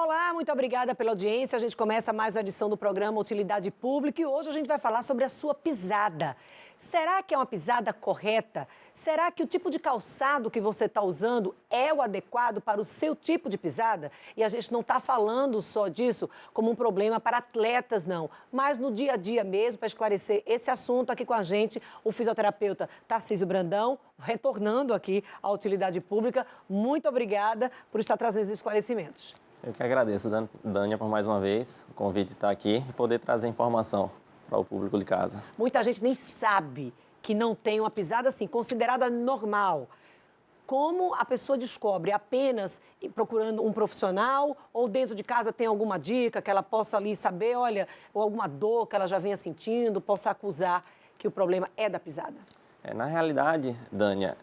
Olá, muito obrigada pela audiência. A gente começa mais uma edição do programa Utilidade Pública e hoje a gente vai falar sobre a sua pisada. Será que é uma pisada correta? Será que o tipo de calçado que você está usando é o adequado para o seu tipo de pisada? E a gente não está falando só disso como um problema para atletas, não. Mas no dia a dia mesmo, para esclarecer esse assunto aqui com a gente, o fisioterapeuta Tarcísio Brandão, retornando aqui à Utilidade Pública. Muito obrigada por estar trazendo esses esclarecimentos. Eu que agradeço, Dânia, por mais uma vez o convite de estar aqui e poder trazer informação para o público de casa. Muita gente nem sabe que não tem uma pisada assim, considerada normal. Como a pessoa descobre? Apenas procurando um profissional ou dentro de casa tem alguma dica que ela possa ali saber, olha, ou alguma dor que ela já venha sentindo, possa acusar que o problema é da pisada? Na realidade, Dânia,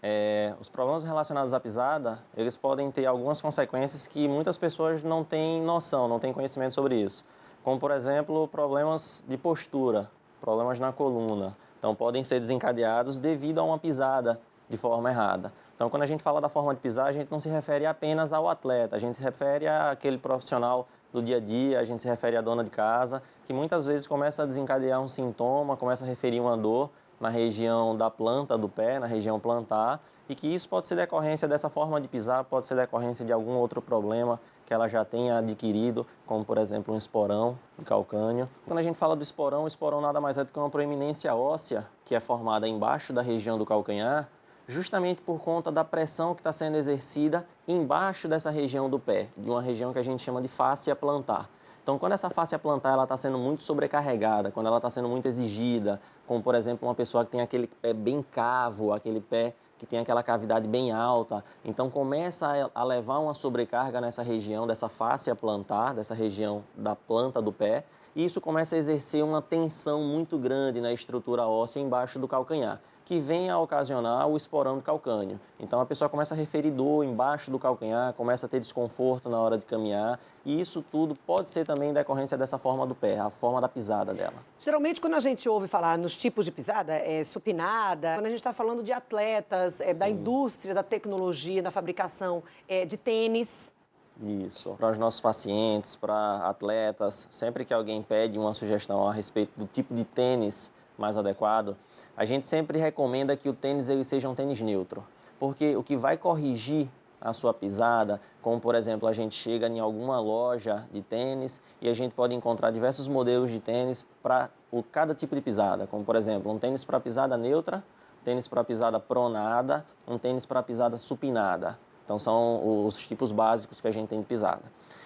os problemas relacionados à pisada, eles podem ter algumas consequências que muitas pessoas não têm noção, não têm conhecimento sobre isso. Como, por exemplo, problemas de postura, problemas na coluna. Então, podem ser desencadeados devido a uma pisada de forma errada. Então, quando a gente fala da forma de pisar, a gente não se refere apenas ao atleta, a gente se refere àquele profissional do dia a dia, a gente se refere à dona de casa, que muitas vezes começa a desencadear um sintoma, começa a referir uma dor na região da planta do pé, na região plantar, e que isso pode ser decorrência dessa forma de pisar, pode ser decorrência de algum outro problema que ela já tenha adquirido, como por exemplo um esporão de calcânio. Quando a gente fala do esporão, o esporão nada mais é do que uma proeminência óssea que é formada embaixo da região do calcanhar, justamente por conta da pressão que está sendo exercida embaixo dessa região do pé, de uma região que a gente chama de fáscia plantar. Então, quando essa fáscia plantar está sendo muito sobrecarregada, quando ela está sendo muito exigida, como, por exemplo, uma pessoa que tem aquele pé bem cavo, aquele pé que tem aquela cavidade bem alta, então começa a levar uma sobrecarga nessa região, dessa fáscia plantar, dessa região da planta do pé, e isso começa a exercer uma tensão muito grande na estrutura óssea embaixo do calcanhar, que vem a ocasionar o esporão de calcânio. Então a pessoa começa a referir dor embaixo do calcanhar, começa a ter desconforto na hora de caminhar, e isso tudo pode ser também decorrência dessa forma do pé, a forma da pisada dela. Geralmente, quando a gente ouve falar nos tipos de pisada, supinada, quando a gente está falando de atletas, da indústria, da tecnologia, da fabricação de tênis. Isso. Para os nossos pacientes, para atletas, sempre que alguém pede uma sugestão a respeito do tipo de tênis mais adequado, a gente sempre recomenda que o tênis ele seja um tênis neutro, porque o que vai corrigir a sua pisada, como por exemplo a gente chega em alguma loja de tênis e a gente pode encontrar diversos modelos de tênis para cada tipo de pisada, como por exemplo um tênis para pisada neutra, tênis para pisada pronada, um tênis para pisada supinada. Então são os tipos básicos que a gente tem de pisada.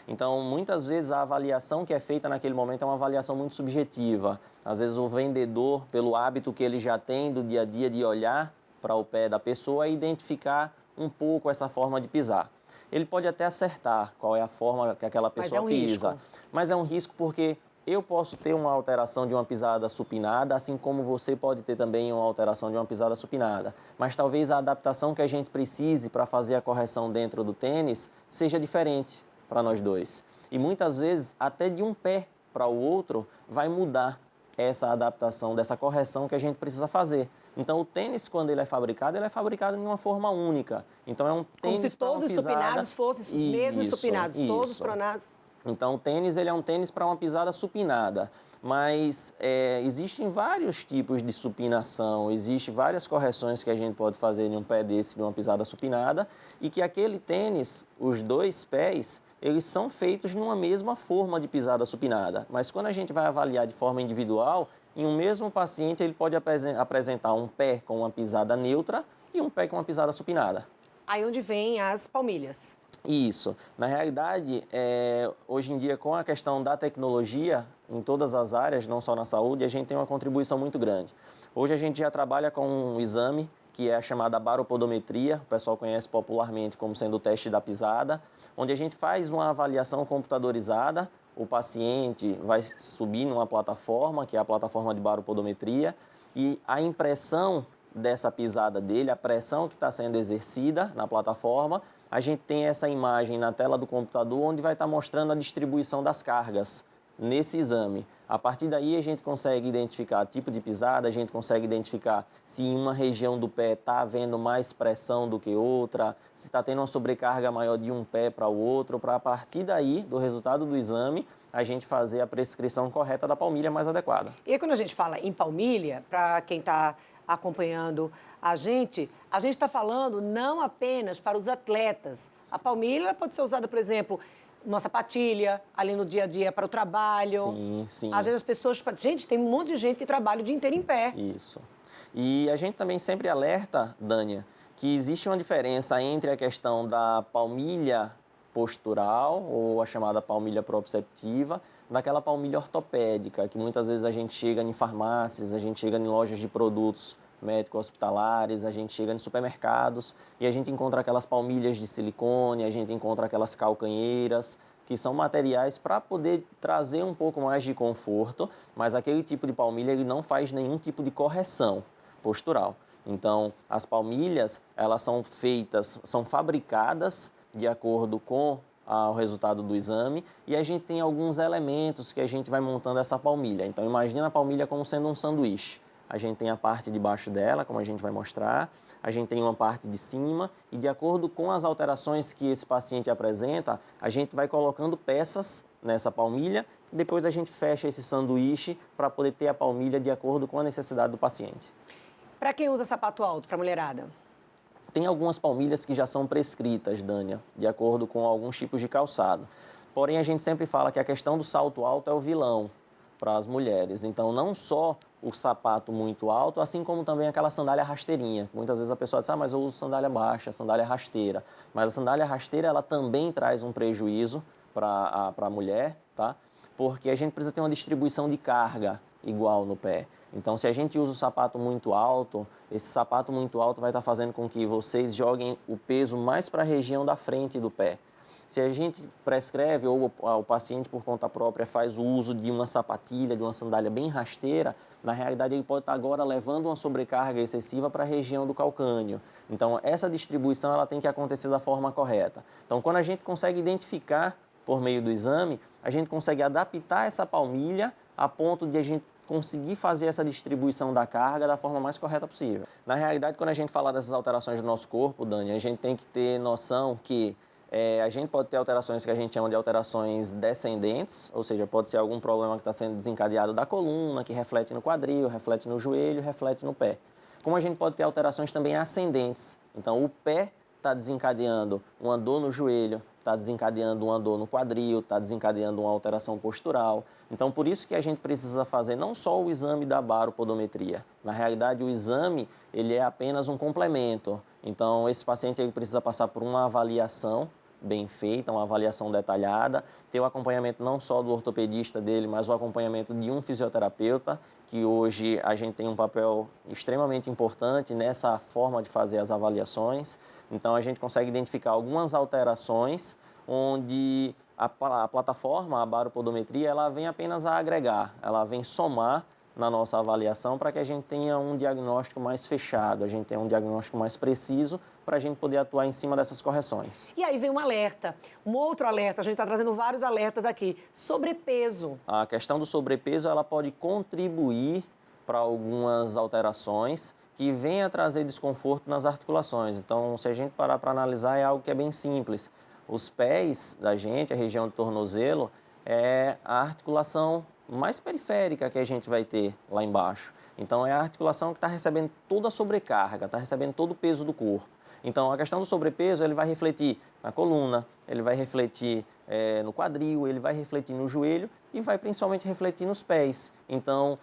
Então, muitas vezes a avaliação que é feita naquele momento é uma avaliação muito subjetiva. Às vezes o vendedor, pelo hábito que ele já tem do dia a dia de olhar para o pé da pessoa e identificar um pouco essa forma de pisar. Ele pode até acertar qual é a forma que aquela pessoa pisa. Mas é um risco porque eu posso ter uma alteração de uma pisada supinada, assim como você pode ter também uma alteração de uma pisada supinada. Mas talvez a adaptação que a gente precise para fazer a correção dentro do tênis seja diferente para nós dois. E muitas vezes, até de um pé para o outro, vai mudar essa adaptação, dessa correção que a gente precisa fazer. Então, o tênis, quando ele é fabricado de uma forma única. Então, é um tênis como se todos os supinados fossem os mesmos supinados, todos os pronados. Então, o tênis ele é um tênis para uma pisada supinada, mas existem vários tipos de supinação, existem várias correções que a gente pode fazer em um pé desse, de uma pisada supinada, e que aquele tênis, os dois pés, eles são feitos numa mesma forma de pisada supinada. Mas quando a gente vai avaliar de forma individual, em um mesmo paciente ele pode apresentar um pé com uma pisada neutra e um pé com uma pisada supinada. Aí onde vem as palmilhas. Isso. Na realidade, hoje em dia, com a questão da tecnologia, em todas as áreas, não só na saúde, a gente tem uma contribuição muito grande. Hoje a gente já trabalha com um exame que é a chamada baropodometria, o pessoal conhece popularmente como sendo o teste da pisada, onde a gente faz uma avaliação computadorizada, o paciente vai subir numa plataforma, que é a plataforma de baropodometria, e a impressão dessa pisada dele, a pressão que está sendo exercida na plataforma, a gente tem essa imagem na tela do computador onde vai estar mostrando a distribuição das cargas nesse exame. A partir daí, a gente consegue identificar tipo de pisada, a gente consegue identificar se em uma região do pé está havendo mais pressão do que outra, se está tendo uma sobrecarga maior de um pé para o outro, para a partir daí, do resultado do exame, a gente fazer a prescrição correta da palmilha mais adequada. E aí, quando a gente fala em palmilha, para quem está acompanhando a gente está falando não apenas para os atletas. A palmilha pode ser usada, por exemplo, uma sapatilha, ali no dia a dia para o trabalho. Sim, sim. Às vezes as pessoas... Gente, tem um monte de gente que trabalha o dia inteiro em pé. Isso. E a gente também sempre alerta, Dânia, que existe uma diferença entre a questão da palmilha postural, ou a chamada palmilha proprioceptiva, daquela palmilha ortopédica, que muitas vezes a gente chega em farmácias, a gente chega em lojas de produtos médico-hospitalares, a gente chega em supermercados e a gente encontra aquelas palmilhas de silicone, a gente encontra aquelas calcanheiras, que são materiais para poder trazer um pouco mais de conforto, mas aquele tipo de palmilha ele não faz nenhum tipo de correção postural. Então, as palmilhas, elas são feitas, são fabricadas de acordo com o resultado do exame e a gente tem alguns elementos que a gente vai montando essa palmilha. Então, imagina a palmilha como sendo um sanduíche. A gente tem a parte de baixo dela, como a gente vai mostrar, a gente tem uma parte de cima e de acordo com as alterações que esse paciente apresenta, a gente vai colocando peças nessa palmilha, depois a gente fecha esse sanduíche para poder ter a palmilha de acordo com a necessidade do paciente. Para quem usa sapato alto, para mulherada? Tem algumas palmilhas que já são prescritas, Dânia, de acordo com alguns tipos de calçado. Porém, a gente sempre fala que a questão do salto alto é o vilão para as mulheres. Então, não só o sapato muito alto, assim como também aquela sandália rasteirinha. Muitas vezes a pessoa diz, mas eu uso sandália baixa, sandália rasteira. Mas a sandália rasteira, ela também traz um prejuízo para a mulher, tá? Porque a gente precisa ter uma distribuição de carga igual no pé. Então, se a gente usa o sapato muito alto, esse sapato muito alto vai estar fazendo com que vocês joguem o peso mais para a região da frente do pé. Se a gente prescreve ou o paciente por conta própria faz o uso de uma sapatilha, de uma sandália bem rasteira, na realidade ele pode estar agora levando uma sobrecarga excessiva para a região do calcâneo. Então, essa distribuição ela tem que acontecer da forma correta. Então, quando a gente consegue identificar por meio do exame, a gente consegue adaptar essa palmilha a ponto de a gente conseguir fazer essa distribuição da carga da forma mais correta possível. Na realidade, quando a gente fala dessas alterações do nosso corpo, Dani, a gente tem que ter noção que a gente pode ter alterações que a gente chama de alterações descendentes, ou seja, pode ser algum problema que está sendo desencadeado da coluna, que reflete no quadril, reflete no joelho, reflete no pé. Como a gente pode ter alterações também ascendentes. Então, o pé está desencadeando uma dor no joelho, está desencadeando uma dor no quadril, está desencadeando uma alteração postural. Então, por isso que a gente precisa fazer não só o exame da baropodometria. Na realidade, o exame ele é apenas um complemento. Então, esse paciente ele precisa passar por uma avaliação bem feita, uma avaliação detalhada, ter o acompanhamento não só do ortopedista dele, mas o acompanhamento de um fisioterapeuta, que hoje a gente tem um papel extremamente importante nessa forma de fazer as avaliações. Então, a gente consegue identificar algumas alterações onde a plataforma, a baropodometria, ela vem apenas a agregar, ela vem somar na nossa avaliação para que a gente tenha um diagnóstico mais fechado, a gente tenha um diagnóstico mais preciso para a gente poder atuar em cima dessas correções. E aí vem um alerta, um outro alerta, a gente está trazendo vários alertas aqui, sobrepeso. A questão do sobrepeso, ela pode contribuir para algumas alterações que venham a trazer desconforto nas articulações. Então, se a gente parar para analisar, é algo que é bem simples. Os pés da gente, a região do tornozelo, é a articulação mais periférica que a gente vai ter lá embaixo. Então, é a articulação que está recebendo toda a sobrecarga, está recebendo todo o peso do corpo. Então, a questão do sobrepeso, ele vai refletir na coluna, ele vai refletir no quadril, ele vai refletir no joelho e vai principalmente refletir nos pés. Então,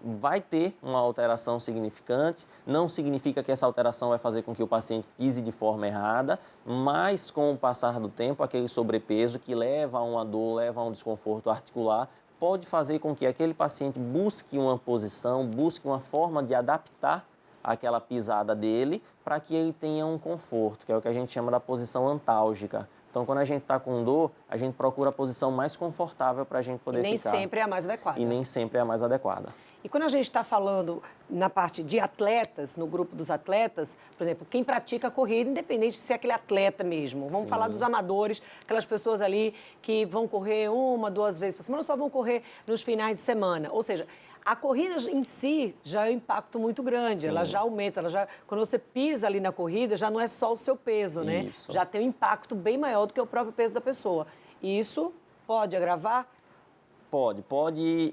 vai ter uma alteração significante, não significa que essa alteração vai fazer com que o paciente pise de forma errada, mas com o passar do tempo, aquele sobrepeso que leva a uma dor, leva a um desconforto articular, pode fazer com que aquele paciente busque uma posição, busque uma forma de adaptar aquela pisada dele para que ele tenha um conforto, que é o que a gente chama da posição antálgica. Então, quando a gente está com dor, a gente procura a posição mais confortável para a gente poder ficar. E nem sempre é a mais adequada. E nem sempre é a mais adequada. E quando a gente está falando na parte de atletas, no grupo dos atletas, por exemplo, quem pratica a corrida, independente de ser aquele atleta mesmo. Vamos falar dos amadores, aquelas pessoas ali que vão correr 1, 2 vezes por semana, só vão correr nos finais de semana. Ou seja, a corrida em si já é um impacto muito grande, ela já aumenta, quando você pisa ali na corrida, já não é só o seu peso, né? Isso. Já tem um impacto bem maior do que o próprio peso da pessoa. E isso pode agravar? Pode.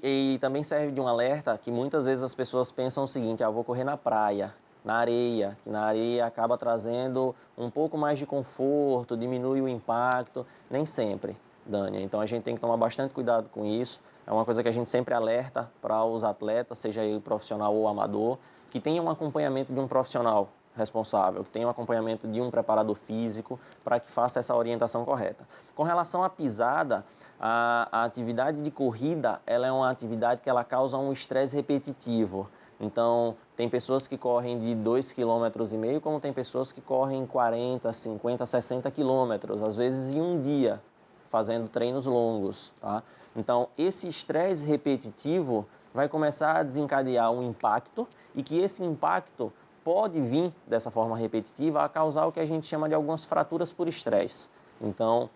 E também serve de um alerta que muitas vezes as pessoas pensam o seguinte, vou correr na praia, na areia, que na areia acaba trazendo um pouco mais de conforto, diminui o impacto. Nem sempre, Dânia. Então a gente tem que tomar bastante cuidado com isso. É uma coisa que a gente sempre alerta para os atletas, seja ele profissional ou amador, que tenha um acompanhamento de um profissional responsável, que tenha um acompanhamento de um preparador físico para que faça essa orientação correta. Com relação à pisada, a atividade de corrida, ela é uma atividade que ela causa um estresse repetitivo. Então, tem pessoas que correm de 2,5 km, como tem pessoas que correm 40, 50, 60 quilômetros, às vezes em um dia, fazendo treinos longos, tá? Então, esse estresse repetitivo vai começar a desencadear um impacto e que esse impacto pode vir, dessa forma repetitiva, a causar o que a gente chama de algumas fraturas por estresse. Então,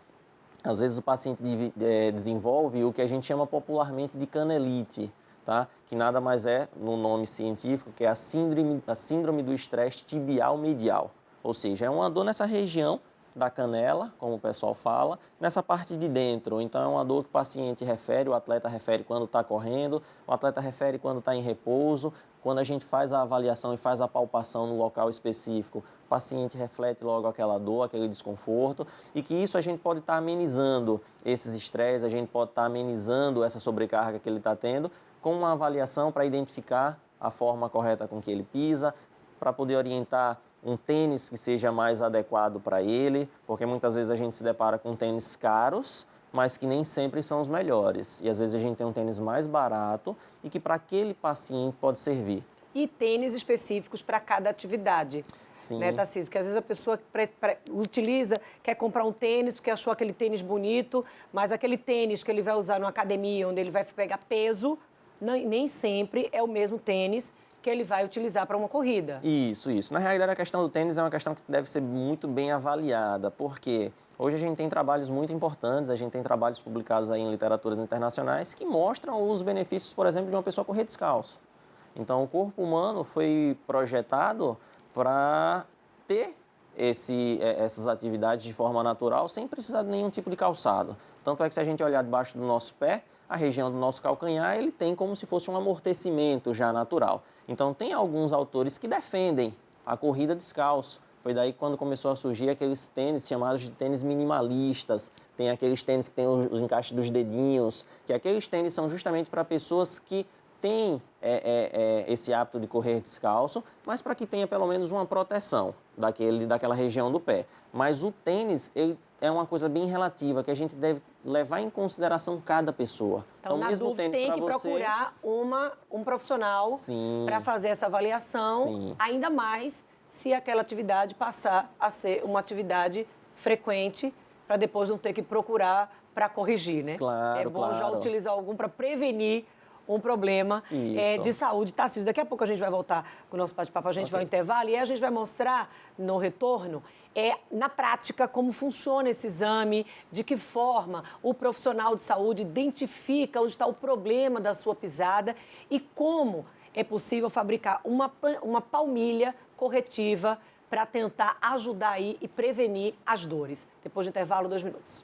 às vezes o paciente desenvolve o que a gente chama popularmente de canelite, tá? Que nada mais é, no nome científico, que é a síndrome do estresse tibial medial. Ou seja, é uma dor nessa região da canela, como o pessoal fala, nessa parte de dentro. Então, é uma dor que o paciente refere, o atleta refere quando está correndo, o atleta refere quando está em repouso. Quando a gente faz a avaliação e faz a palpação no local específico, o paciente reflete logo aquela dor, aquele desconforto, e que isso a gente pode estar amenizando esses estresses, a gente pode estar amenizando essa sobrecarga que ele está tendo, com uma avaliação para identificar a forma correta com que ele pisa, para poder orientar um tênis que seja mais adequado para ele, porque muitas vezes a gente se depara com tênis caros, mas que nem sempre são os melhores. E às vezes a gente tem um tênis mais barato e que para aquele paciente pode servir. E tênis específicos para cada atividade. Sim. Né, Tarcísio? Porque às vezes a pessoa quer comprar um tênis porque achou aquele tênis bonito, mas aquele tênis que ele vai usar numa academia, onde ele vai pegar peso, nem sempre é o mesmo tênis que ele vai utilizar para uma corrida. Isso. Na realidade, a questão do tênis é uma questão que deve ser muito bem avaliada, porque hoje a gente tem trabalhos muito importantes, a gente tem trabalhos publicados aí em literaturas internacionais que mostram os benefícios, por exemplo, de uma pessoa correr descalço. Então, o corpo humano foi projetado para ter essas atividades de forma natural, sem precisar de nenhum tipo de calçado. Tanto é que se a gente olhar debaixo do nosso pé, a região do nosso calcanhar, ele tem como se fosse um amortecimento já natural. Então, tem alguns autores que defendem a corrida descalço. Foi daí quando começou a surgir aqueles tênis chamados de tênis minimalistas. Tem aqueles tênis que tem os encaixes dos dedinhos, que aqueles tênis são justamente para pessoas que têm esse hábito de correr descalço, mas para que tenha pelo menos uma proteção daquela região do pé. Mas o tênis, ele é uma coisa bem relativa, que a gente deve levar em consideração cada pessoa. Então na mesmo dúvida, tênis tem que você... procurar um profissional para fazer essa avaliação, Sim. ainda mais se aquela atividade passar a ser uma atividade frequente, para depois não ter que procurar para corrigir, né? Claro, é bom já utilizar algum para prevenir um problema de saúde. Tarcísio, daqui a pouco a gente vai voltar com o nosso bate-papo, a gente vai ao intervalo e aí a gente vai mostrar no retorno, na prática, como funciona esse exame, de que forma o profissional de saúde identifica onde está o problema da sua pisada e como é possível fabricar uma palmilha corretiva para tentar ajudar aí e prevenir as dores. Depois do intervalo, 2 minutos.